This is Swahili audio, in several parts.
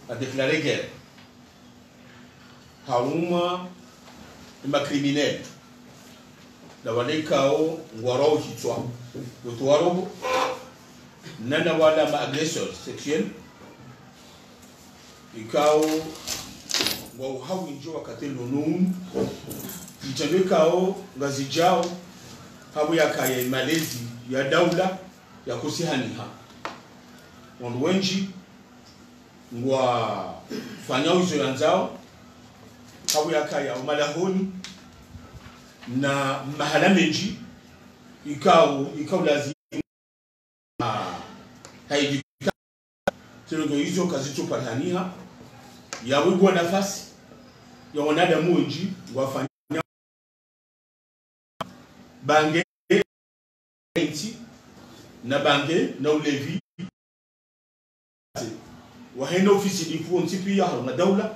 a déclaré guerre. Haruma ma criminel. La wale kao ngwaro hitwa. Utwaro nana wala ma agresseur sexuel. Ikao ngwa hawi njo wakati nunun. Itabe kao ngazijao habu ya kaya malezi ya daula ya kusihaniha. Wandu wenji ngwa fanya uzo yanzao habu ya kaya umalahoni na mahala menji ikao lazima haidika tulogo hizo kazitu parhaniha ya wigwa nafasi ya wanadamu wenji wafanya bange na bange na ulevi wahenda ofisi difu ntipi ya haruma daula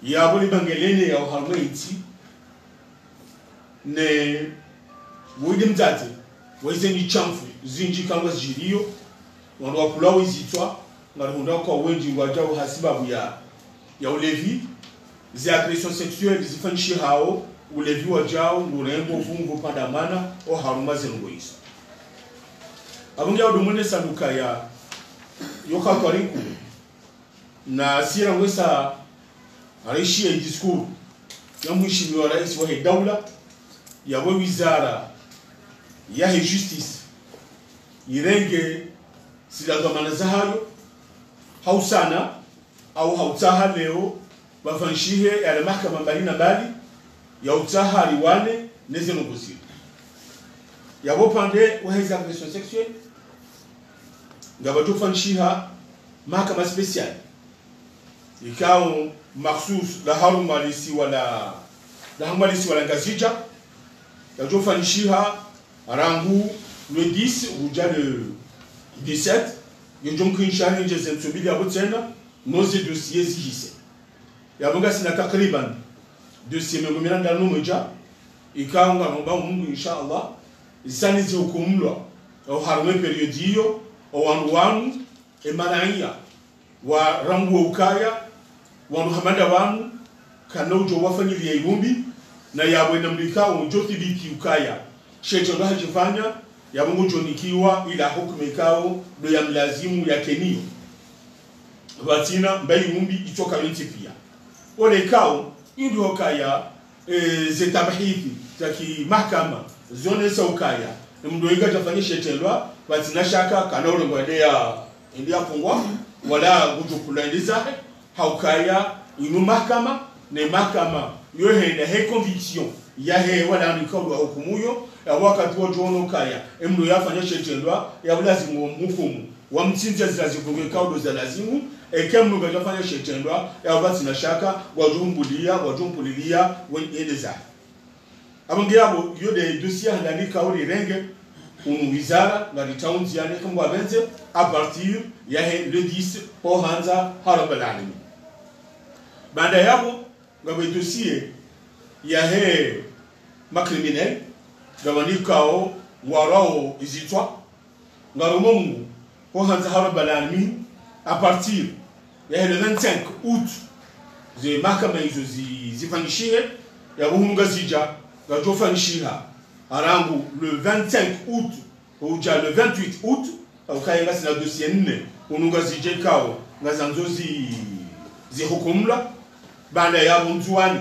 ya wali bangelene ya haruma iti ne wide mzate waize ni chamfu zinji kama zilio wando wakula wizitwa ngarunda kwa wenji wajao hasibabu ya ulevi zi agression sexuelle zifanshi hao ulevi wajao ngurembo vungu pandamana o haruma zengoiso abungi ya udumune sanuka ya yoka kwariku na sira wesa arishi ya discours ya mheshimiwa wa rais wa daula ya wizara ya justice irenge sila dhamana za hayo hausana au hautaha leo bafanshihe ya mahakama mbali na mbali ya utaha liwane neze nogosiri ya wopande waheza agression sexuelle ngabatu fanshiha mahakama special ikao maksus la harumalisi wala ngazija ya jo fanshiha rangu le 10 ou déjà le 17 yojo mkinshani nje zentsobili ya botena noze dossier zihise ya bunga sina takriban dossier mengomina ndanu moja ikanga ngomba mungu inshallah isanize hukumlwa au harume period hiyo au wanu emanania wa rangu ukaya wanu hamanda wanu kanojo wafanyili ya irumbi na yabwe namlikao njotibiki ukaya shecho ndo hajifanya ya mungu jonikiwa ila hukumekao do ya mlazimu ya kenio watina mbayi mumbi itoka yintipia ole kao ndio kaya zetabahithi zaki mahakama zone saukaya mdoiga tafanya shetelwa watina shaka kanoro ngwadea india pungwa wala gujukulandiza haukaya inu mahakama ne mahakama yohenda he conviction ya he wala nikao hukumuyo ya wakati wa jono kaya emdo yafanya shetelwa ya lazimu mhukumu wa mtsinja zilazifunge kaudo za lazimu ekemnu gajafanya shetelwa ya basi na shaka wajumpulilia weneleza abangi yabo yode dossier ndani kauri renge unu wizara na towns yani kama benze a partir ya le 10 po hanza harabalani baada yabo ngabe dossier ya he macriminel gabanikao warao izitwa ngaromongu po hanza harabalani à partir ya le 25 août ze mahakama hizo zifanyishie ya buhunga zija gajofanyishia arangu le 25 août ou déjà le 28 août au kayenga sina dossier nne ununga zije kao ngazanzo zihukumla baada ya bunzwani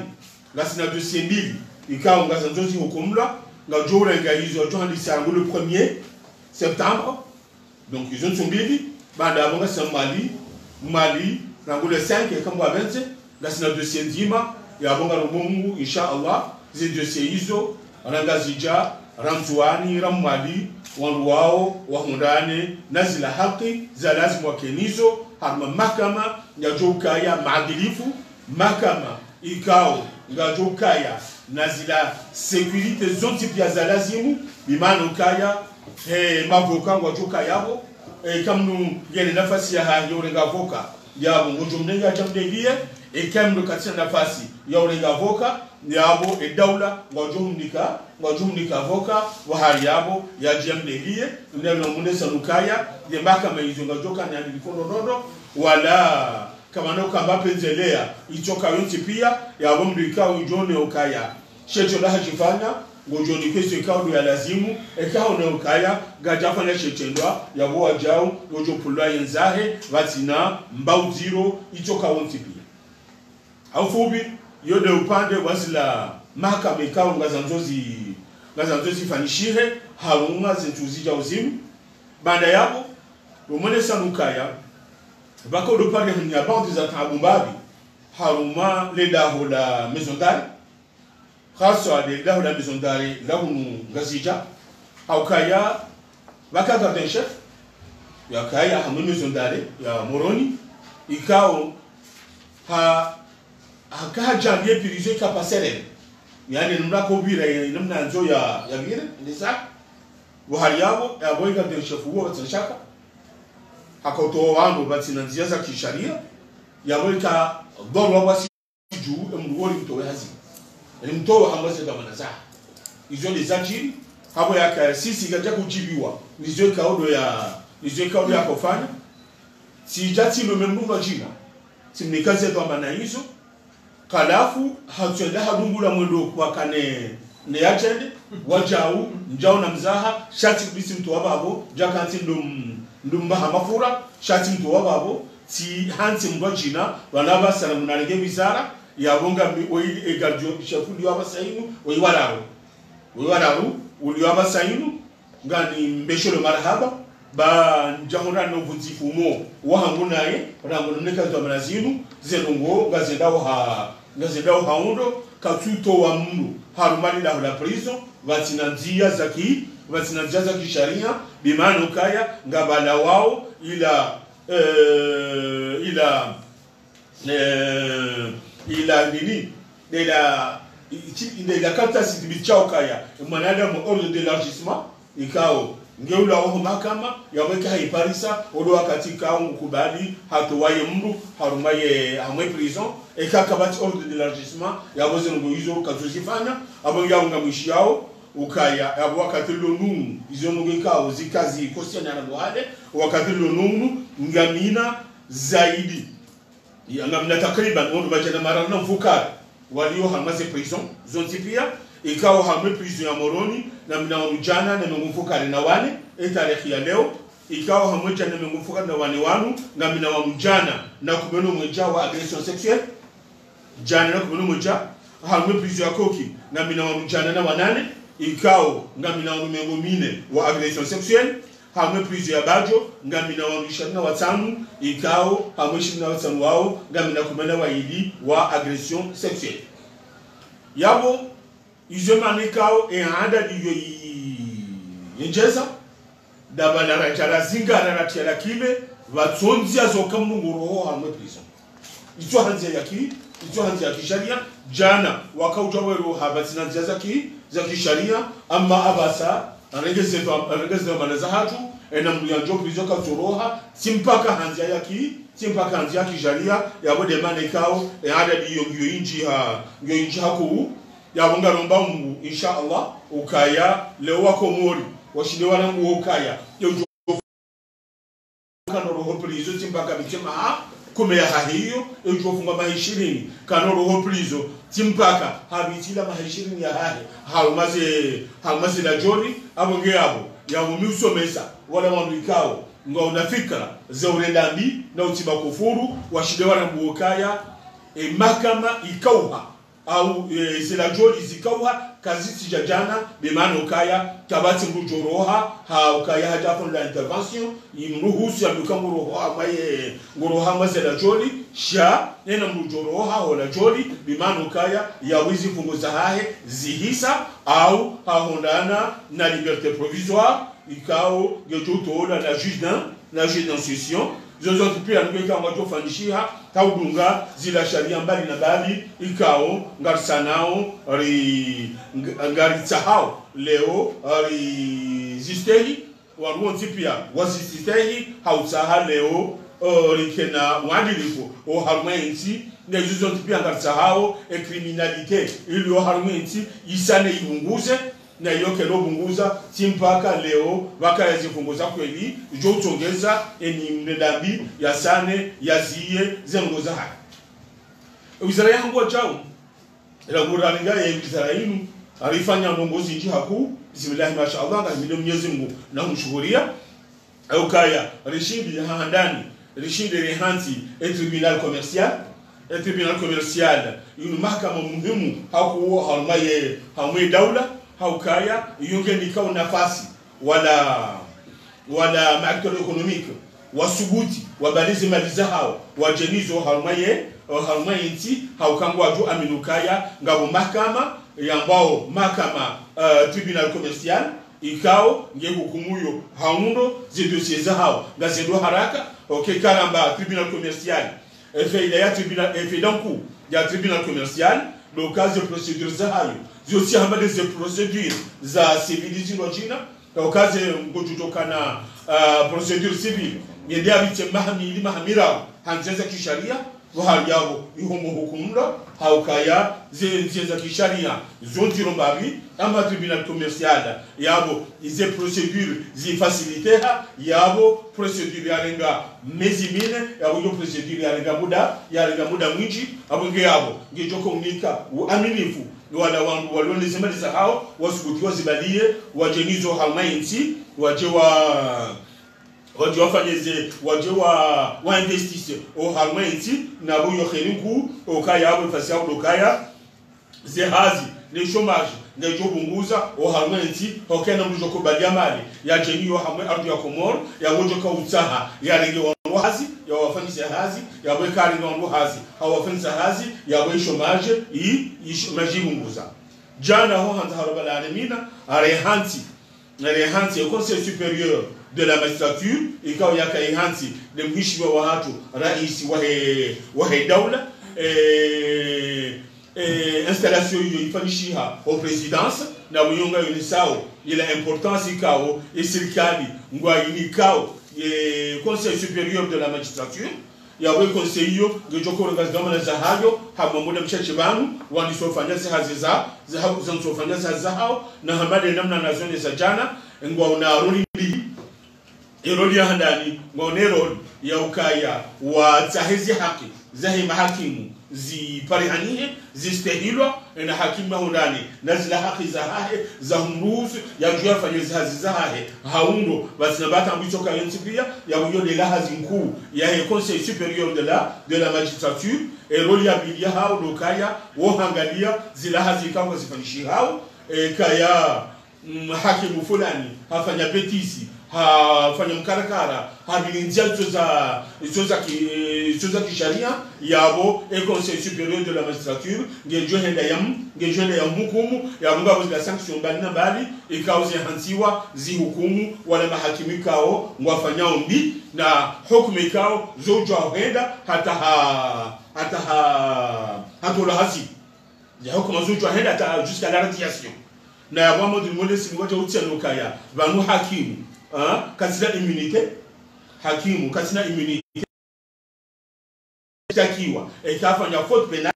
ngasina dossier mbili ikao ngazanzo zihukumla ngajorenga hizo johandisa le 1er septembre donc ils ont tombé baada bonga sa Mali nangu le 5 kama benze ngasina dossier nzima ya bonga rumungu inshallah zi dossier hizo rangazija ramtuani ramali wanwao wahundane nazila haki za lazima wakenizo harma mahakama ya jokaya maadilifu mahakama ikao ngajokaya nazila security zonti pia za lazimu bimano kaya mavoka ngajokayabo kamnu yene nafasi ya yorenga avoka yabo ngujumnenga jamdelie kamnu katina nafasi ya yorenga avoka yabo daula ngajumnika avoka wa hali yabo ya jamdelie ndelo munesa nukaya de mahakama hizo ngajoka na likono nondo wala kama no kamba penzelea itoka yonti pia ya bomdu ikao ujone ukaya shecho la hajifanya ngojoni kweso ikao ya lazimu ikao na ukaya gajafanya shetendwa ya boa jao ngojo pulwa yenzahe vatina mbau zero itoka yonti pia au fubi yode upande wasila mahakama ikao ngazanzozi fanishihe harunga zentuzija uzimu banda yabo umone sanukaya bako do pare hanya bandi za tabumbabi haruma le daho la maison d'arrêt khaso de daho la maison d'arrêt la hunu ngazija au kaya baka gardien chef ya kaya hamu maison d'arrêt ya moroni ikao ha akaha janvier pirisé kapasere yani nunda ko bira namna nzo ya bira ndisa buhari yabo ya boy gardien chef wo batshaka hakoto wangu batina njia za kisharia yaweka doro wasi juu mruoni mtowe hazi mtowe hamweze kama naza hizo ni zajiri hapo yaka sisi kaja kujibiwa nizo kaudo ya kufanya si jati lo memnuno jina simnikaze to amana hizo kalafu hatwenda hadungula mwendo kwa kane ne yachende wajau njao na mzaha shati bisi mtu wababo jakanti ndumba hamafura shati mtu wababo ti hanti mbojina wanaba sana munalege bizara yabonga oyi egadio shafuli wabasainu oyi walaru uli wabasainu ngani mbesholo marhaba ba njahura no vutifu mo wahangunaye rangono nekazo manazinu zenongo ngazendao haundo katuto wa mnu harumali la prison vatinandia zaki sharia bimano kaya ngabala wao ila nini ila kata sitibichao kaya mwanadamu ordre d'élargissement ikao ngeula oho makama yaweka haiparisa odo katika kubali hatowaye mru harumaye hamwe prison ekakabati ordre d'élargissement yaboze ngo izo kazozifanya abo yaunga mwishiao ukaya abo wakatilo nunu izo ngikao zikazi kosiana na wale wakatilo nunu ngamina zaidi yangamna takriban ondo bajana marana mfukara walio hamaze prison zonti pia ikao hamwe prison ya Moroni na mnaomjana na mfukara na wale tarehe ya leo ikao hamwe jana na mfukara na wale wanu na mnaomjana na kumeno mmoja wa agression sexuelle jana na kumeno mmoja hamwe prison ya Koki na mnaomjana na wanane ikao ngamina umengo mine wa agression sexuelle hamwe prison ya Bajo ngamina wa mishana watanu ikao hamwe shina watanu wao ngamina kumena wa ili wa agression sexuelle yabo izomane kao hada diyo yenjeza dabala rachara zingara rachara kile vatsonzi azokamu ngoroho hamwe prison ito hanzi ya kisharia jana wakaujawero habatina za kisharia ama abasa regeze manaza hatu ena mlianjo prison katoroha simpaka hanzi ya kisharia yabo demane kao hada diyo inji haku yabonga romba Mungu insha Allah ukaya leo wako mori washinde wana ukaya yojo kanoro hoprizo timpaka bichema kume ya hiyo yojo funga mahishini kanoro hoprizo timpaka habitila mahishini ya haumaze la joni abonge yabo yamumiso mesa wala wamlikao ngo na fikra za urendambi na utiba kufuru washinde wana ukaya makama ikauha au zela joli zikawa kazi jana bemano kaya kabati mrujoroha ha ukaya hajapo la intervention imruhusu ya mkamroha amaye ngoroha mazela joli sha nena mrujoroha wala joli bemano kaya ya wizi funguza hahe zihisa au haondana na liberté provisoire ikao gejoto la juge d'instruction zozo pia ngeka ngwacho fanishiha taudunga zila sharia mbali na bali ikao ngarsanao ngaritahao leo zistehi waruonzi pia wazistehi hautaha leo rikena wadilipo o harmensi nezuzo pia ngaritahao criminalité ili o harmensi isane ibunguze na yoke no bunguza timpaka leo waka yazifunguza kweli jo utongeza eni mredambi ya sane yaziye zengoza haya wizara yangu wa chao ila muralinga ya wizara inu alifanya ndongozi nchi haku bismillah mashaallah na milioni Mwenyezi Mungu na mshuhuria au kaya rishidi ya handani rishidi rehanti tribunal commercial une mahakama muhimu haku halmaye hamwe daula haukaya yunge nikao nafasi wala maaktor economique wasubuti wabalizi maliza hao wajenizo halmaye nti haukangwa ju aminukaya ngabo mahakama yambao mahakama tribunal commercial ikao nge hukumuyo haundo zidosie za hao ngazedo haraka karamba tribunal commercial fait d'un coup il y a tribunal commercial le cas de procédure za hayo ziosi hamba des procédures za civilisation lojina au cas ngojutokana procédure civile yende abite mahamira hanzeza kisharia wahali yabo ihomo hukumla haukaya zenza kisharia zontiro mbabi ama tribunal commercial yabo ize procédure zi faciliteha yabo procédure yalenga mezimine yabo yo procédure yalenga muda mwingi abonge yabo ngejoko unika uaminifu wala wangu walone zemaliza hao wasukutiwa zibalie wajenizo halmainti wa investisse au halmainti na buyo kheliku okaya abo fasia okaya zehazi le chômage na jobunguza au halmainti okena mujoko badia mali ya jeniyo hamwe ardu ya komor ya mojoka utsaha ya rege wahazi ya wafanyisa hazi ya bwekari ndo hazi hawafanyisa hazi ya bwe chômage chômage bunguza jana ho hanza harabal alamina arehanti au conseil supérieur de la magistrature ikawa yakaihanti de mheshimiwa wa watu rais wa daula installation hiyo ifanyishiha au présidence na muyonga yunisao ila importance ikao serikali ngwa yinikao conseil supérieur de la magistrature ya we conseil hiyo ngejoko ngazigama za hayo hamomuda mchache banu wanisofanya hazi za zanzofanya za hao na hamade namna nazone za jana ngwa una roli eroli ya handani ngone ya ukaya wa tahizi haki zahi mahakimu ziparihanihe zistehilwa na hakimu hundani na zila haki za hahe za humruzu ya juya fanyo hazi za hahe haundo basi nabata mbitoka yonsipia ya uyo de la hazi mkuu ya conseil supérieur de la magistrature eroli ya bilia hao lokaya wohangalia zila hazi kama zifanishi hao kaya hakimu fulani hafanya petisi hafanya mkarakara habilinzia izoza kisharia yabo conseil supérieur de la magistrature ngejwenda ya hukumu ya munga buzga sanction bali ikauze hansiwa zi hukumu wala mahakimi kao ngwafanya ombi na hukumu ikao zojo henda hata la hasi ya hukumu zojo henda hata jusqu'à la radiation na ya mwamo dimole singoja utianokaya vanu hakimu katina immunité hakimu katina immunité takiwa ekafanya faute pénale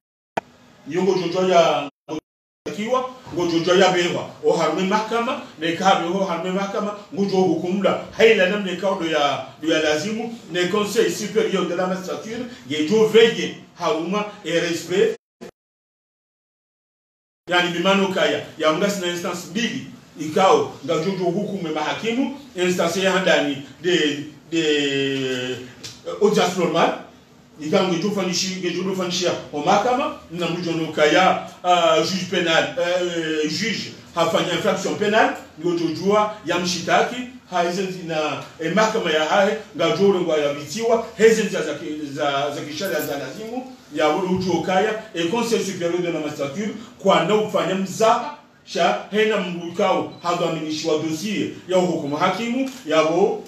yongo jojo ya takiwa ngojojo ya bewa o harme mahakama ne kabe ho harme mahakama ngojo hukumla haila namne kaudo ya lazimu ne conseil supérieur de la magistrature yejo veille haruma et respect yani bimano kaya ya mgasi na instance mbili ikao ngajojo hukumu mahakimu instance ya handani de audience normale ikango ngejo fanishia o mahakama na mjono kaya juge pénal juge hafanya infraction pénale ngojojua ya mshitaki haizenzi na mahakama ya hae ngajoro ngwa ya bitiwa hezenzi za kisharia za lazimu ya ujo kaya conseil supérieur de la magistrature kwa na kufanya mzaha sha hena mrukao hadhaminishiwa dossier ya hukumu hakimu yabo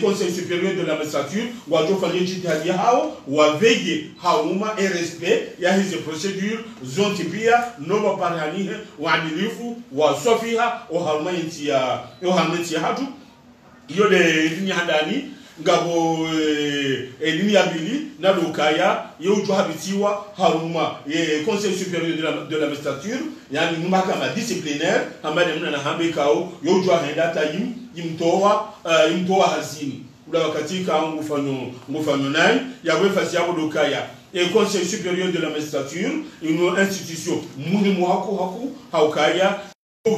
conseil supérieur de la magistrature wajofanya jitihadi hao wavege hauma respect ya hizi procedure zonti pia no parhanihe waadilifu wa sofiha o halmainti ya hatu iyo de linya handani ngabo elimi ya bili na lokaya yojo habitiwa haruma conseil supérieur de la magistrature yani mahakama disciplinaire ambaye mna na hambe kao yojo haenda tayim imtoa hazini ula wakati ka ngufanyo nai ya wefasi yabo lokaya et conseil supérieur de la magistrature une institution muhimu haku haukaya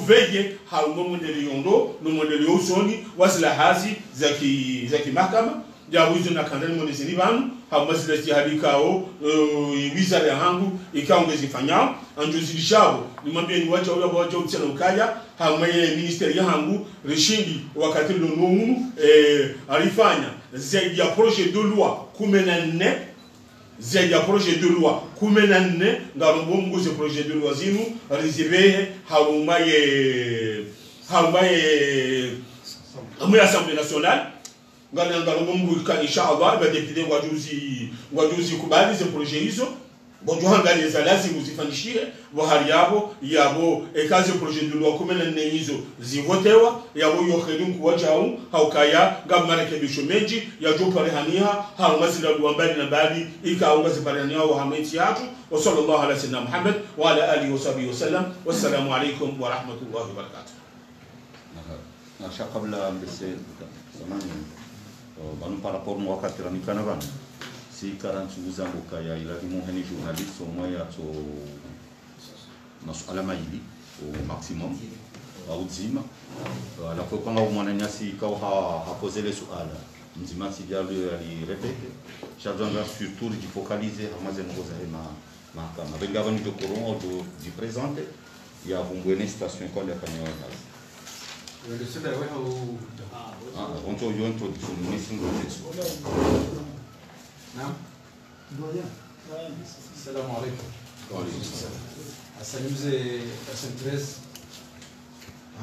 veille haruma modeli yondo no modeli yosoni wasila hazi zaki mahakama ya wizo na kandani mwonezini banu hamasi lesti hadikao wizara ya hangu ikaongezi fanya anjuzilishabo nimambia ni wacha utsela ukaya hamaye ministeri ya hangu reshindi wakati lonomu alifanya zaidi ya projet de loi 14 zaidi ya projet de loi 14 ngarombo mguze projet de loi zinu rizibehe harumaye assemblée nationale ngarombo mguka inshallah ba député wajuzi kubali ze projet hizo bonjo hangali za lazima uzifanishie bohari yabo ekaze projet de loi 14 hizo zivotewa yabo yokhedun kuwajao haukaya ngamara kebisho meji ya jopare hania harumazila luambali na bali ikaunga ziparania wa hameti yatu wa sallallahu ala sayyidina Muhammad wa ala alihi wa sahbihi wa sallam wassalamu alaykum wa rahmatullahi wa barakatuh. Na kabla mbese samani banu par rapport mo wakati ranikana banu si 40 zangu kaya ila muhani journaliste au moya to masuala maili au maximum au zima la fois quand on a nyasi ka ha poser les suala mzima si dia ali répéter j'aimerais surtout de focaliser amazen rozahema mahakama benga bani de courant du présenter ya bumbwene station kwa ya kanyola le seul ouais on to yo introduction ni single نعم السلام عليكم وعليكم السلام asalimuze asentres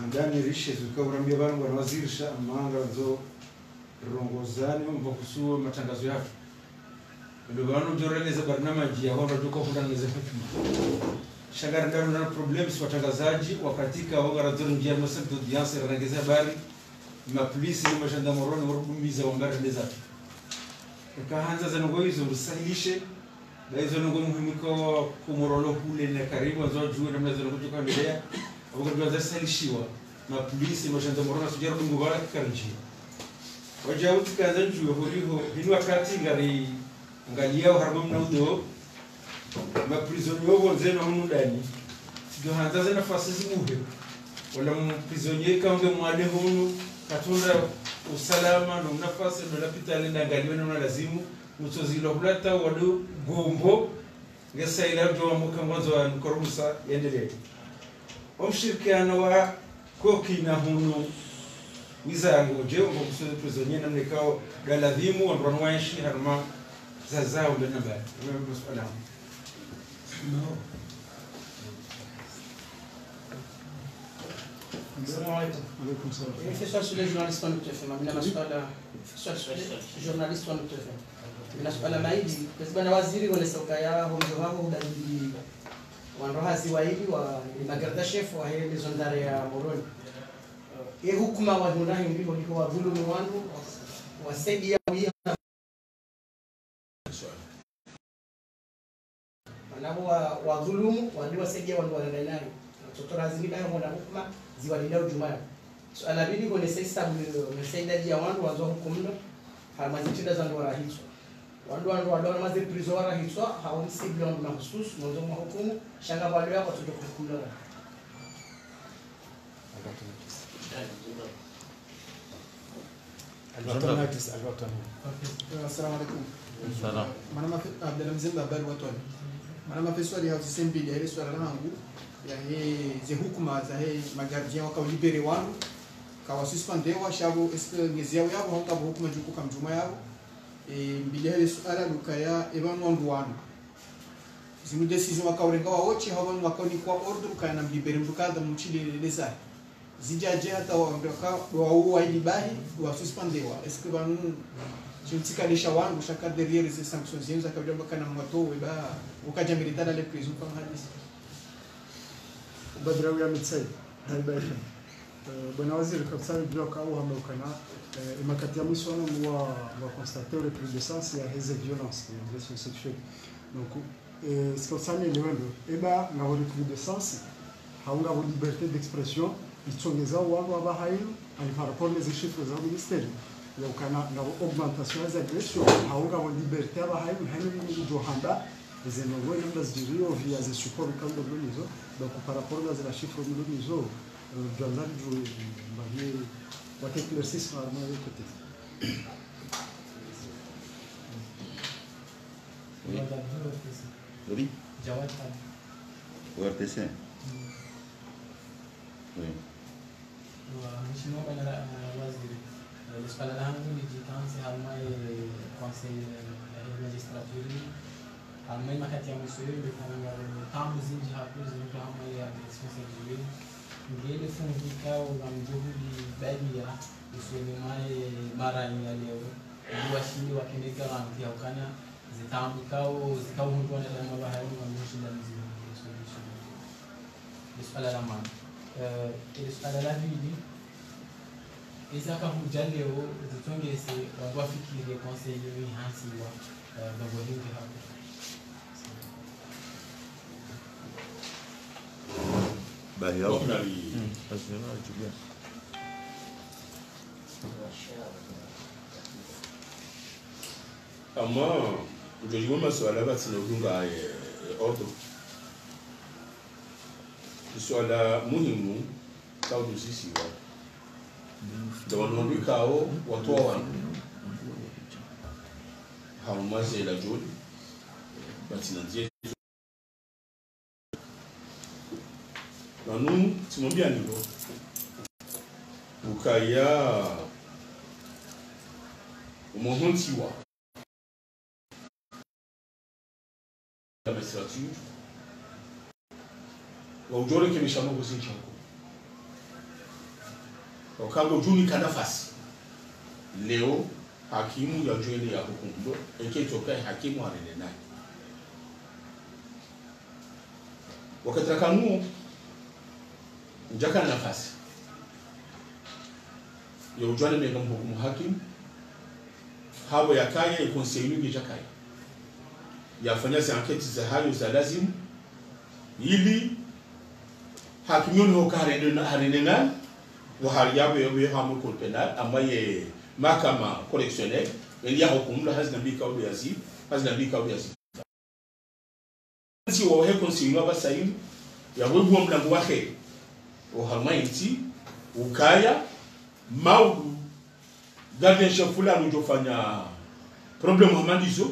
angani rishe zukaurambia bangu na waziri sha manga zo rongozani mbakusuo matangazo yake ndio bano joreleza barnamaji ya hondo tuko kutangaza shagara ndaro na problems watangazaji wakati ka wagara zoro njia masa d'audience rangiza habari mapolisi na majandarmeri warubumiza wangara ndezatu kahanza zanongo hizo rusahilishe na hizo nongo muhimu kwa kumorolo kule na karibu nzo juu na mnazo kutoka mbele au kwa zasalishiwa na polisi majandarmeri na sujara dungu wala karanji wajao tukaanza juu holiho hinu wakati ngalia harbo mnaudo ma prisonnier wonzeno mundani sio hanza zana nafasi zimuhe wala prisonnier kaunge mwade hunu katunda usalama na nafasi ndo lapitali ndangaliwe na lazimu mutozilo hulata wadu gombo ngesa ila ndo amuka mwanzo wa korumsa endelee omshirikiano wa koki na hunu wizara ngoje ngo kusudi prisonnier namne kao daladhimu ndo wanaishi harma zazao ndo namba ndio swala no. السلام عليكم. وعليكم السلام. في سؤال جورناليست وانا متفهم من مسؤال سؤال جورناليست وانا متفهم من مسؤال maidi بالنسبه لوزيري wanasokaya hondo wao dalili wanrohazi waidi wa magarda chef wa hele zondare ya Moroni hukuma wa hunahi ndiko liko wa dhulumu wangu wasaidia wanabo wa dhulumu waliwasaidia wandu wanaendana tutora zingine hapo na hukuma ziwalinda ujumaa so anabidi kwa sasa msaidiaji ya wandu wazo hukumno hamazitida za ndo rahitwa wandu wadona mazi prison wa rahitwa haumsibli wandu na husus mwanzo mwa hukumu shanga wale wako tutokukumno السلام عليكم. السلام. أنا ما في عبد المزيد بابر وطن. أنا ما في سؤال يا حسين بيلي هذا سؤال أنا أقول يعني زي حكومة زي مجارجين وكاو ليبري وان كاو سسبندي وشابو إسكنجزيا ويابو هم كابو حكومة جوكو كم جمعة يابو بيلي هذا سؤال لوكايا إبان وان زي مدرسين وكاو رنكوا ووتشي هون وكاو نيكوا أوردر كاي نام ليبري مبكادا مشيل لسه zijaje hata wa ilibahi wa suspendewa est-ce que banu chimtikalisha wangu shaka derrière ces sanctions zinza kabla bakana mwato weba ukaja militana le prison kama hadisi بدراوي عم تسيد هاي باشا Bwana waziri kabisa ndio kao hamekana imakati ya mwisho wa constater le plus de sens ya hizo violence les agressions sexuelles donc ce qu'on s'en est loin eba na le plus de sens haunga vo liberté d'expression itsongeza wangu aba hayo ani par rapport les chiffres za ministère ya ukana na augmentation des agressions haunga vo liberté aba hayo hano ni johanda zenongo namba zirio via des supports comme de l'unizo donc par rapport à la chiffre de l'unizo Jonathan vous m'aviez votre éclaircissement à mon côté. Oui. Au RTC. Oui. Mheshimiwa Bwana Waziri, swala langu ni jitansi halma conseil ya magistrature halma makati ya msuri ndio tambu zinji hapo zinji halma ya responsibility ngele fungika na mjuhudi badia usoni mai mara ya leo ndio shindi wa kende garanti ya ukanya zitambikao zikao mtu anaenda bahari na mshinda mzima solution swala la mama swala la vidi izaka hujaleo zitongeze wafikiri conseiller ni hansi wa ndio hivi hapo Bahia. Ama ujojima maswala basi nodunga auto swala muhimu taudu sisi wa ndio wanaondikao watu wa haumaze la joli basi nanzie nanu timwambia nilo ukaya umuhuntiwa administrative wa ujore kemishano kuzinchako wakango juni kanafasi leo hakimu ya jwele ya hukumu eke toka hakimu anene naye wakati kanu njaka nafasi ya ujwane mega mhukumu hakimu hapo yakaya ikonseyini ngejakaya yafanya za anketi za hayo za lazimu ili hakimu ho karenena wa hali yabo yobe hamu cour pénal amaye mahakama correctionnelle ili ya hukumu la hazina bika au yazib hazina bika au yazib si wa he konseyini basa hivi ya wewe mlango wake uhamaiti ukaya maudu gardien chef fulani ujofanya problem hamandizo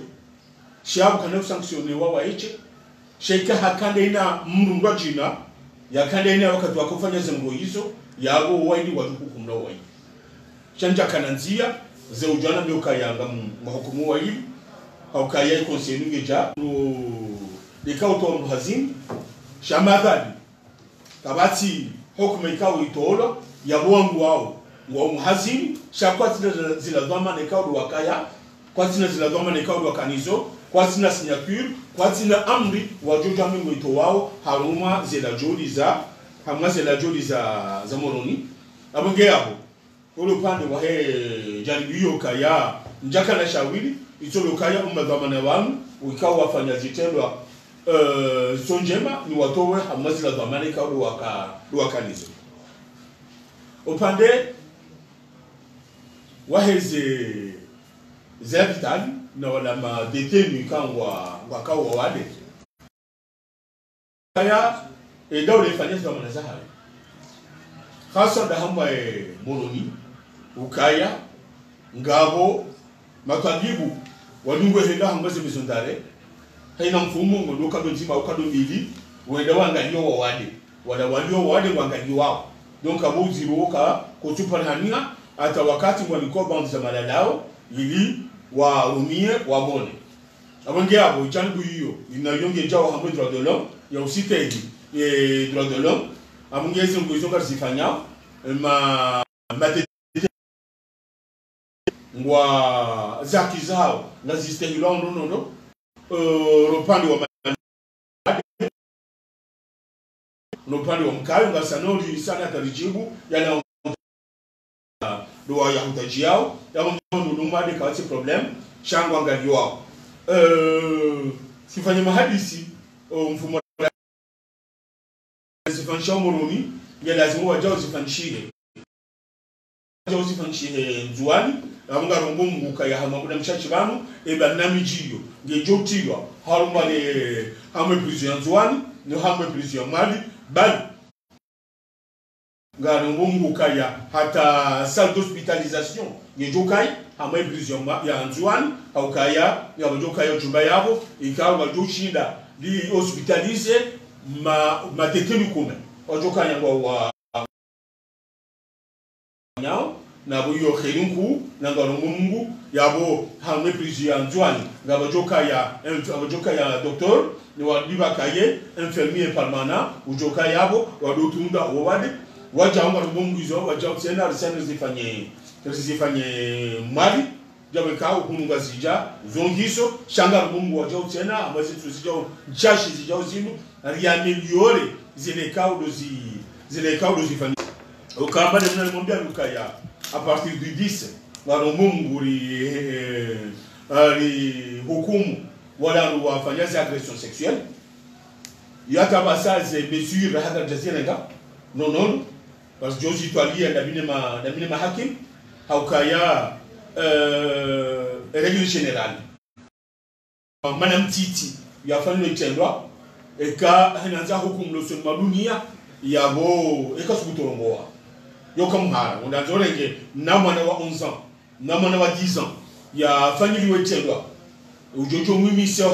shabu kana sanctionner wa eche sheka hakande ina mrundwa jina yakande ina wakati wakufanya zemgo hizo yabo waidi wajukukumla waidi chanja kananzia ze ujana ndio kayanga mhukumu wa hili au kaya conseil ngeja likao to hazim shamadhali kabati hukumu ikao itolo ya wangu wao wa muhazini shakwati zila dhama nekao wakaya kwa tina zila dhama nekao wakanizo kwa tina signature kwa tina amri wa jojo mingo ito wao haruma zila jodi za hamna zila jodi za moroni abonge yabo ule pande wa he jaribio kaya njaka na shawili itolo kaya umadhamana wangu ukao wafanya zitendwa sonjema ni watowe hamna zila dhama nekao wakanizo upande waheze zavitali na wala ma detenu kangwa wakao wade kaya edaule fanyeza za manazahawe hasa da hamba moroni ukaya ngabo makabibu wadungwe henda hambaze mizondare haina mfumo ngodoka donjima ukado mili wenda wangalio wade wala walio wade wangalio wao donc abuzi roka kutupa hania hata wakati walikuwa bandi za malalao ili waumie wabone abonge abo changu hiyo inayonge jao hamwe droit de l'homme ya usite hivi droit de l'homme amungezi ngoizo kasifanya ma ngwa zaki zao na zistehilo ndo ropandi wa unopande wa mkayo ngasanori sana tarijibu yana doa ya hutaji yao ya nunumade kawati problem shangwa ngali wao sifanye mahadisi mfumo sifanisha umurumi ya lazima wajao sifanishie nzuani amunga rungu kaya hamabuda mchachi banu eba namijiyo ngejotilwa harumale hamwe prison nzuani no hamwe prison mali bali ngarungu kaya hata salle d'hospitalisation ngejokai hamwe prison ya nzuani au kaya ya njokaya chumba yabo ikawa wajoshinda li hospitalize ma tekeni kume wajokanya wa nyao na buyo khirinku na ngarongu yabo hamwe prison nzuani ngabajoka ya docteur ni wadiba kaye infirmier permanent ujoka yabo wadotunda wawade wajanga rumungu izo wajautsena risana zifanye mali jabe kawo kununga zija zongiso shanga rumungu wajautsena amazi tuzijao chashi zijao zinu riameliore zile kawo zifanye ukamba de mwana mwambia lukaya à partir du 10 warumungu ri hukumu wala wafanya agression sexuelle yata basaze mesure hada jazirenga non parce que joji toalia dabine ma hakim haukaya règle générale manam titi yafanya itendwa eka hananza hukumu loson madunia yabo eka sukutorongoa yoka muhara undanzorenge na mwana wa 11 ans na mwana wa 10 ans ya family wetendwa ujojo mwimi sio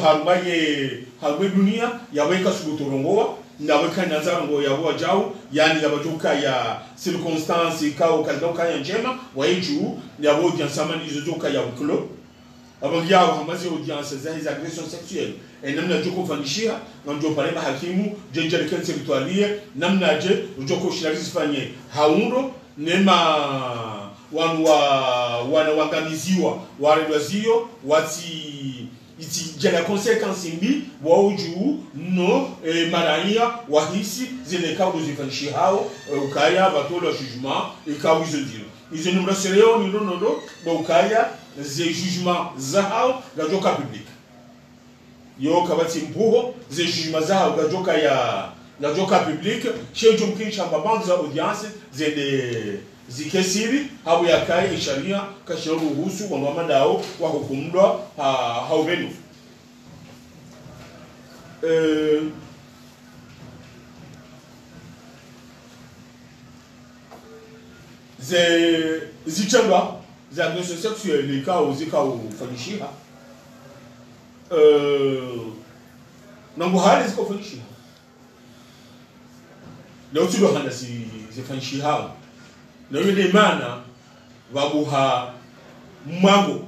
harumwe dunia yaweka subutorongoa na weka nazarongo yabo jao yani yabajoka ya circonstance kao kaldoka ya njema waiju yabo jansamani izojoka ya uklo abangia hamazi audience za hizo agression sexuelle namna joko fanishia ndio pale hakimu jenjele kense ritualie namna je joko shiralizi fanye haundo nema wanawangamiziwa waredwazio wati iti jela conséquence mbi wauju no marania wahisi zile kawo zifanshi hao ukaya batolo jugement ikawo izodiro izo numero sereo ni nono ukaya ze jugement zao gajoka public yo kabati mbuho ze jugement zao gajoka public chejo mkinsha mabanza audience zende zikesiri habu ya kai sharia kashauri uhusu wa madao wa hukumdwa haubenu zichendwa za agression sexuelle kao zikao fanishiha nangu hali ziko fanishiha leo tudo handa zifanishiha na yule mana wabuha mwango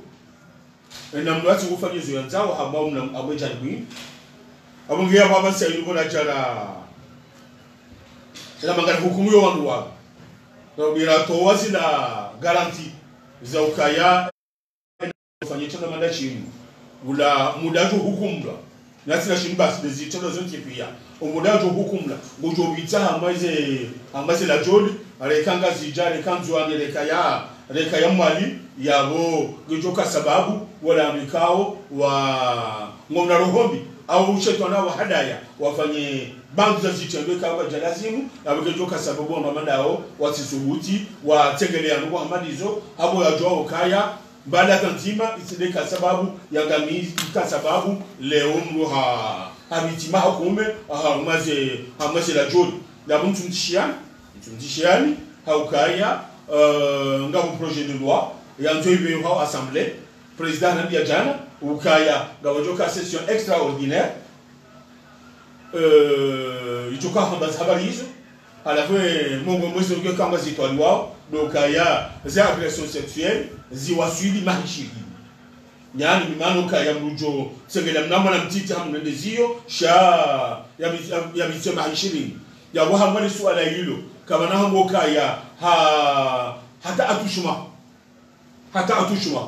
na mwati kufanya hizo yanzao ambao mnamweja ni abongia baba sasa yuko na chara ila mangana hukumu yo wandu wa na bila towazi na garanti za ukaya kufanya tena manda chini ula mudajo hukumla na sina shimbasi bezitendo zote pia umudajo hukumla ngojo bita amaze la joli arekanga zijare kanzwane rekaya mwali yabo ngijoka sababu wala mikao wa ngona rohombi au shetana wa hadaya wafanye bandu za zitendo kwa jalazimu abegejoka sababu ndo mandao wasisubuti wategelea ngo hamadizo habo ya joa ukaya baada tanzima isideka sababu ya gamizi ka sababu leo mruha habitima hukume hamaze la joli la buntu mtishiani haukaya ngabu projet de loi yanzo ibe ha assemblée président ndia jana ukaya gawajoka session extraordinaire itoka habari hizo alafu mungu mwezi ngio kama zitwali wao dokaya za agression sexuelle ziwaswili mahishiri nyani mimano kaya mrujo sengela mnamo na mtiti hamnendezio sha ya mitema mahishiri ya wahamani swala hilo kama na hango kaya hata atushuma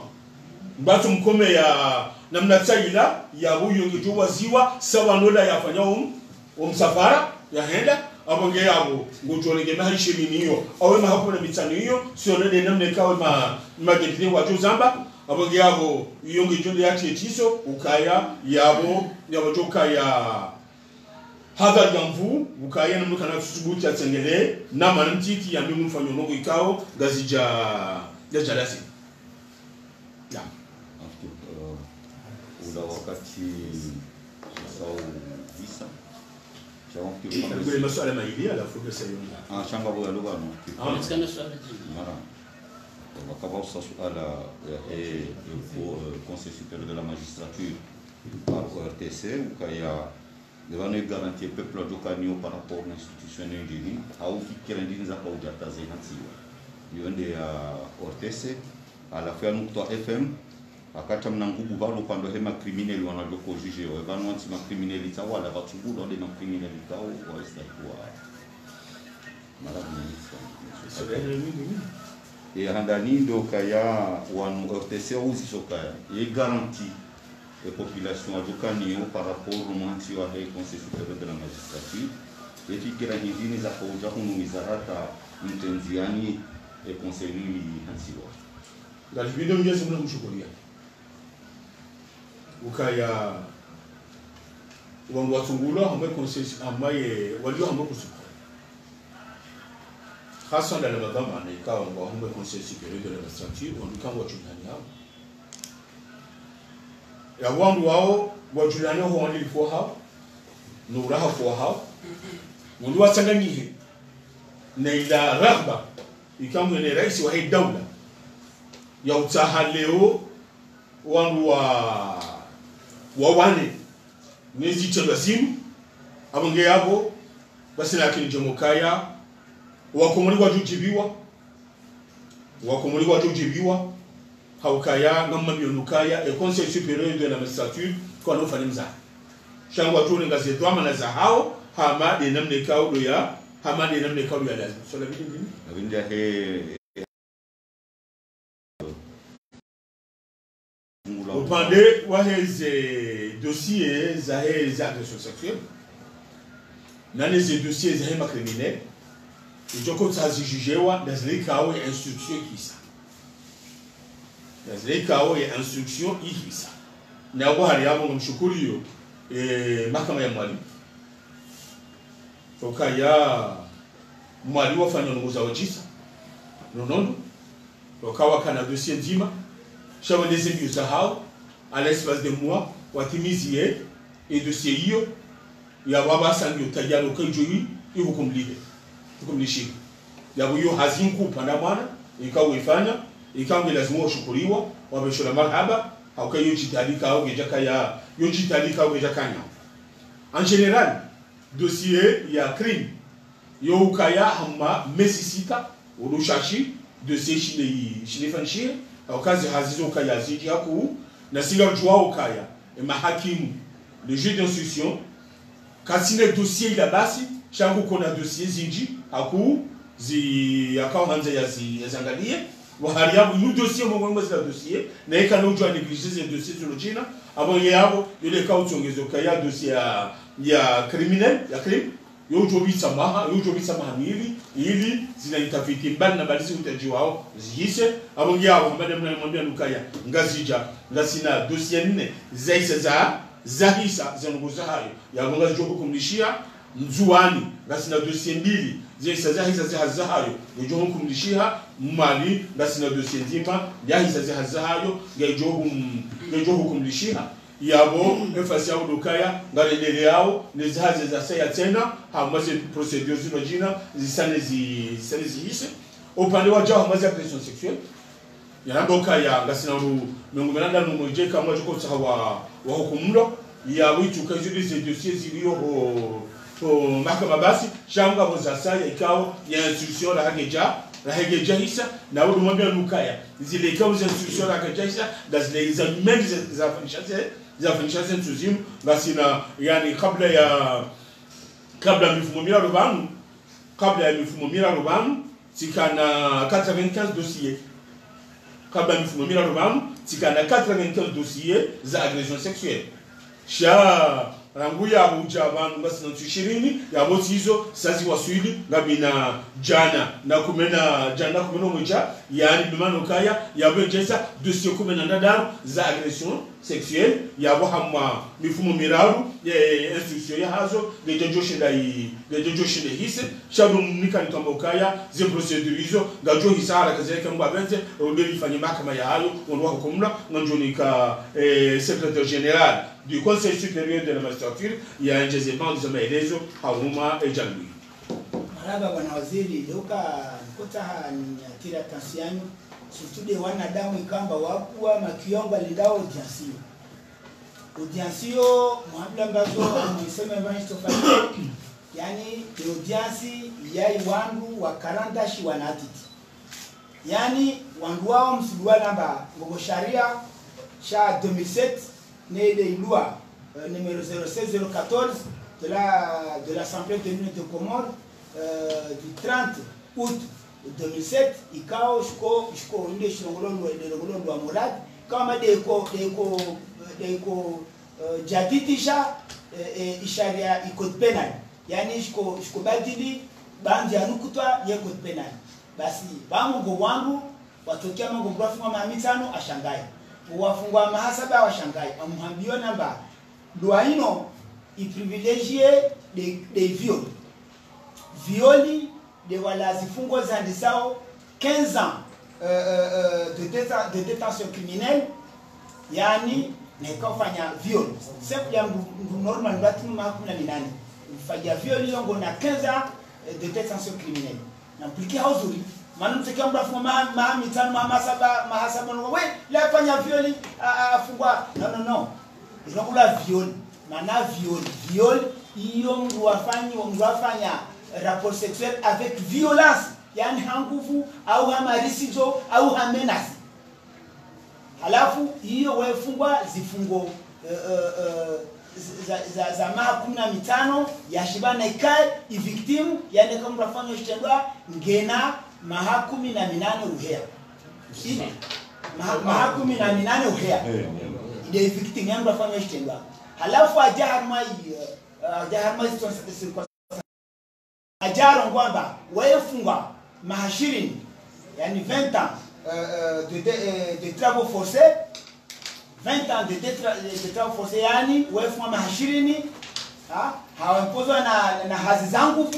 mbatu mkome ya namna tsaila ya huyo ngijo waziwa sawa nola yafanya msafara ya henda abonge yabo ngojole ge mahishini hiyo awe mahapo na mitano hiyo sio nene namne kawe magepini wa juzamba abonge yabo yonge jole yati etiso ukaya yabo joka ya hadha yamvu ukaya namnu kana subuti atengele na manantiki ya mimu mfanyo nongo ikao gazija ya jalasi ya ula wakati sau visa kule masuala maili alafu pesa hiyo shamba boya lugha no Nasikia swali mara wakaba suala au Conseil supérieur de la magistrature par RTC ukaya devant garantir peuple dokanio par rapport à l'institution indine au fikirandini za kwa ujataze hansiwa yonde ya RTC ala fa nukta FM akata mnangubu balo pando hema criminel wanaloko juge wa bano anti ma criminalité wala batubulu wale ma criminalité wa istakuwa et handani do kaya wan RTC uzi sokaya e garantie les populations adukanio par rapport au manti wa Conseil supérieur de la magistrature et fikira hindini za kwa kunumizarata mtenziani e conseil ni hansiwa la video mjezi mna mshukuria ukaya wangu watungula ambaye conseil ambaye walio ambaye kusuko hasa ndani ya madama na ikawa wangu ambaye conseil supérieur de la magistrature wandukangu wachundani hao ya wangu wao wachundani hao wanilikuwa hao nuraha kwa hao mundu watanganyihe na ila rahba ikamu ni rais wa hii dawla ya utaha leo wangu wa wane nezi telazimu abonge yabo basi lakini jomokaya wakomuli wa jujibiwa haukaya ngamma mionukaya et Conseil supérieur de la magistrature kwa nofanya mza shangwa tu ngazi dwama na za hao hama de namne kaudo ya hama de namne kaudo ya lazima so la vindia he upande wa heze dossier za heze agression sexuelle na les dossiers za hema criminel ijoko tsazijujewa nazilikawo instruction kisa nazilikawo instruction ihisa na kwa hali yabo mshukuriyo mahakama ya mwalimu tokaya mwalimu wafanya nongoza wajisa nonondo tokawa kana dossier nzima shawa des envieux hao à l'espace de mois watimizie et dossier hiyo ya baba sanyo tajalo kanjoi ihukumlike tukumlishike ya hiyo hazinku pana mwana ikawa ifanya ikawa lazima ushukuriwa wabeshora marhaba au kayo jitalika au gejaka ya yo jitalika au gejaka nya en général dossier ya crime yo ukaya hamma mesisita urushashi dossier shile fanshie au kazi hazizo ukaya ziji haku na singa jua ukaya mahakimu le juge d'instruction kasine dossier ila basi shangu kona dossier zinji haku zi akao hanze ya zangalie wahari yabo nous dossier mongo za dossier na eka no jua négliger ces dossiers sur le china avant yabo ile ka utongezo kaya dossier ya criminel ya crime yo jobisa maha ili zina itafiti mbali na balizi utaji wao zihise avant yabo madame na mwambia nukaya ngazija ngasina dossier nne zaisa zahisa zanongoza hayo ya ngazi jobu kumlishia nzuani ngasina dossier mbili zaisa zahisa hayo jobu kumlishia mali ngasina dossier nzima yahisa zahisa hayo jobu kumlishia yabo efasi yao dukaya ngalendele yao nezahaze za saya tena hamaze procedures zino jina zisane zihise upande wa jao hamaze agression sexuelle yanamboka ya ngasina ru mengumelanda numoje kama jiko tsawa wa hukumlo ya witu kazuri ze dossiers ziliyo ho mahakama basi shanga bozasa ya ikao ya instruction la hageja hisa na wadu mwambia nukaya zile ikao za instruction la hageja hisa gazile examen za fanishaze ntuzimu ngasina yani kabla mifumo mira rubanu tikana 95 dossiers kabla mifumo mira rubanu tikana 95 dossiers za agression sexuelle sha rangu ya buja abantu basi na 20 ya boti hizo sazi waswili ngabina jana na kumena moja yani bimano kaya ya bejeza dossier kumena ndadaru za agression sexuelle ya bohamma mifumo miraru institution ya hazo gejojo shinda hise shabu nikani kambokaya ze procedure hizo gajo hisara kazeka mbabenze ondeli ifanye mahakama ya hayo onwa hukumla njonika secrétaire général du Conseil supérieur de la magistrature ya njezema ndizo maelezo hauma ejalui. Maraba bwana waziri leuka nikuta ni atira tansiano situde wanadamu ikamba wakuwa makionga lidao audiensio mwabla mbazo mwisema evangelist ofani yani audiensi yai wandu wa karandashi wanatiti yani wandu wao msulua namba ngogo sharia sha 2007 né des lois numéro 06014 de l'Assemblée des Unions de Comores du 30 août 2007 ikao shiko ndio shirongolo wa murad kama deko jaditisha isharia code penal yani shiko badili bandi anukutwa ya code penal basi bamungo wangu watokea mungo mgrafu wa mamitano ashangai wafungwa mahasaba wa Shanghai amhambio namba loi ino i privilégier des viols de wala zifungo za ndisao 15 ans de détention criminelle yani nekafanya viol simple ya normal ngati mahakuna minani ufanya viol yongo na 15 ans de détention criminelle na mpliki hauzuri manu mtekia mbrafu mahasaba no we la fanya violi afungwa no tunakula violi mana viol iyo ngwafanya rapport sexuel avec violence yani hanguvu au hamarisijo au hamenasi halafu hiyo wefungwa zifungo za maha 15 ya shibana ikae victim yani kama mrafanya shtendwa ngena maha 18 uhea maha 18 uhea ide victim yani mrafanya shtendwa halafu ajarma ajaro kwamba wefungwa maha 20 yani 20 ans de travaux forcés 20 ans de travaux forcés yani wefungwa maha 20 hawapozwa na hazi zangu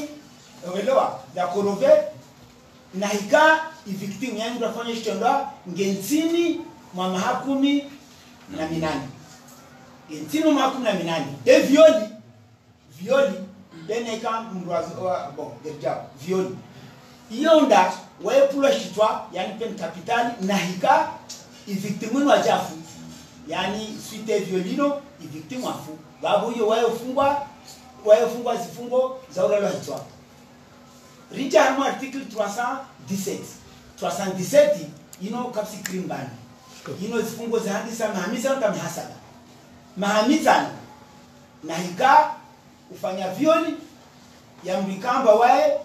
uelewa za korove na hika victim yani tunafanya shitendo ngentini mwa maha 18 ngentini mwa 18 de violi beneka mrwazo bon gerja violi iyo nda waepulwa shitwa yani pen capital na hika victim wa jafu yani suite violino victim afu babu hiyo wayofungwa zifungo za uralo hitwa richa harmo article 317 ino kapsi crime ban ino zifungo za handisa mahamisa na mahamisa na hika ufanya violi ya mlikamba wae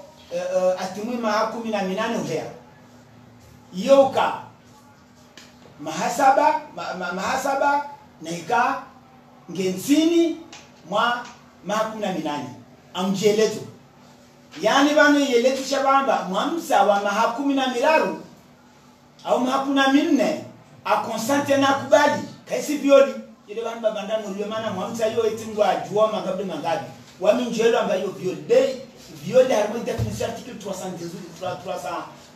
atimui maha 18 uhea yoka mahasaba na hika ngensini mwa maha 18 amjelezo yani bano yelezo shabamba mwamsa wa maha 13 au maha 14 akonsante na kubali kaisi violi ile bano babandano ndio maana mwamsa yo etingwa ajua magabi mangabi waminjelo ambayo violi harimo definition article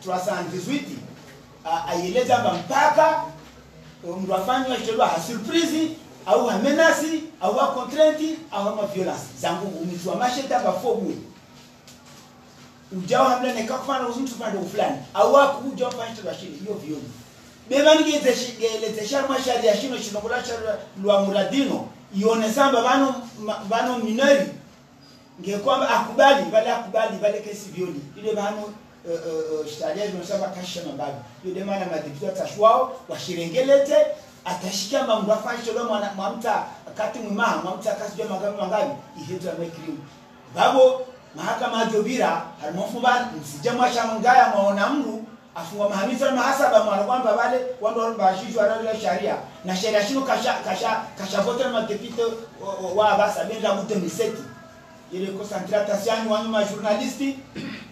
318 ayeleza mpaka mtu afanywa shitelo ha surprise au ha menace au ha contrainte au ha violence zangu umizwa masheta bafobu ujao hamla ne kakufana uzuntu pande fulani au akuja afanye shitelo shini hiyo violi bebani geze sharma sharia shino shinokola sharia lwa muradino ione samba bano minori ngekwamba akubali bale kesi violi ile bano sharia zinasema kasha mababu yule maana madipito atashwao washirengelete atashika mambo afanye sholo mwamta akati mwima mwamta akasijua mangabi ihetu amekirimu babo mahakama jobira harimofumba msijamwa shamangaya maona mru afungwa mahamizo mahasaba mwana kwamba wale wando wabashishwa na sharia na sharia shino kasha vote na depute wa basa benda mutemiseti ile concentration wanyu ma journalisti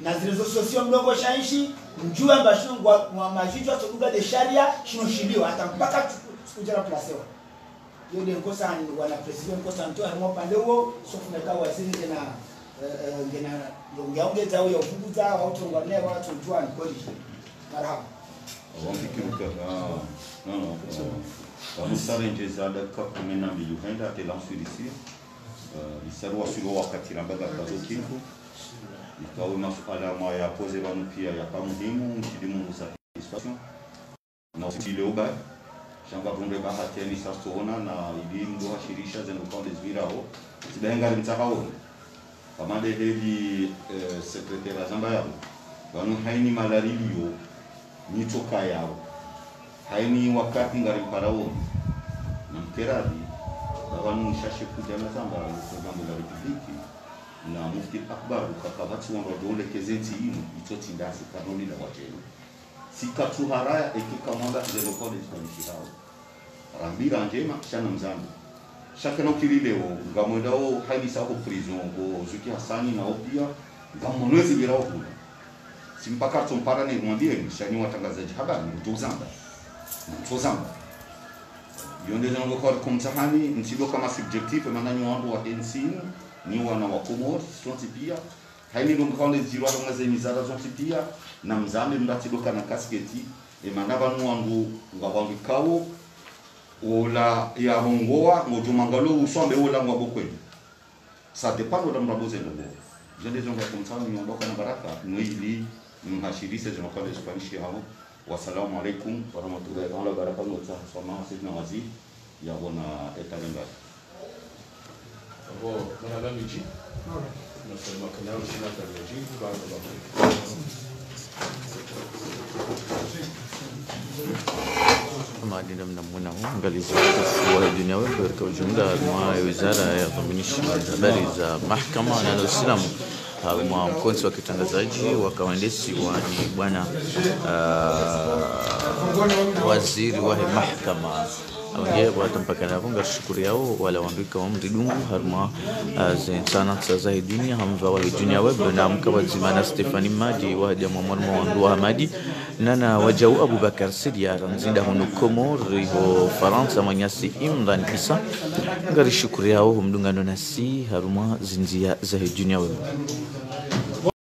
na zile sosio mdogo shaishi njua mbashino wa majijwa tokuga de sharia shino shilio hata mpaka sikujara placewa yule nkosa ni wana president nkosa ntoa harimo pande huo sofu na kawa waziri na ngena longeongeza huyo ufukuza watu ngone watu njua ni kweli marhaba wakikiruka no wamusarengeza dakika 12 yuhenda ate lansuilisia isarwa silo wakati rambaga kazokingu ikawe masuala maya pose vanu pia ya kamuhimu mchidimu satisfaction na usile uba shamba bunde bahati ni sasona na elimu ndo hashirisha zenu konde zvirao zibenga mtakao kama de heli secretaire zamba yao vanu haini malarilio nitoka yao haini wakati ngari parao na mkeradi vanu shashe kujana zamba programu la republiki na mufti akbar kakabati wanrodole kezeti inu itoti ndasi kanoni la wajenu sikatu haraya ekika mwanga zeno college kwa hao rambira njema shana mzambi shaka no kilileo ngamwendao haini sako prison go zuki hasani na opia ngamonwezi birao kuna simpaka tumpara ni mwambie shani watangazaji habari mtuzamba yonde zango kwa kumtahani nchido kama subjectif mananyo wangu wa NC ni wana wa Komoro sonti pia haini ndo mkaone zirwa nga zemizara zonti pia na mzambe mbatidoka na kasketi emanaba nwangu ngabangi kawo ola ya hongoa ngojumangalo usombe ola ngwabokweni ça dépend de mraboze ndo jende zonga kumtani niondoka na baraka noili mhashirise zinokuwa de Spanish hao wasalamu alaikum warahmatullahi wabarakatuh ngotsa soma sidna wazi ya bona etalemba Bon, madame Miji. Nasema kana usina tareji kwa maadili mnamuna angalizo wa dunia wewe kwa ujumla mwa wizara ya dhaminishi habari za mahakama na Uislamu mwa mkonsi wa kitangazaji wa kawaendesi wa ni bwana waziri wa mahakama Awangia watu mpaka na vunga shukuri yao wala wanduika wa mridungu harma sana za dunia hamva wa dunia web na mkawazimana Stefani Madi wa jamaa mwarma wandu wa Hamadi nana wajau Abubakar Sidia ranzinda hunu Komoro ho Faransa manyasi Imran Isa ngari shukuri yao humdungano nasi harma zinzia za dunia web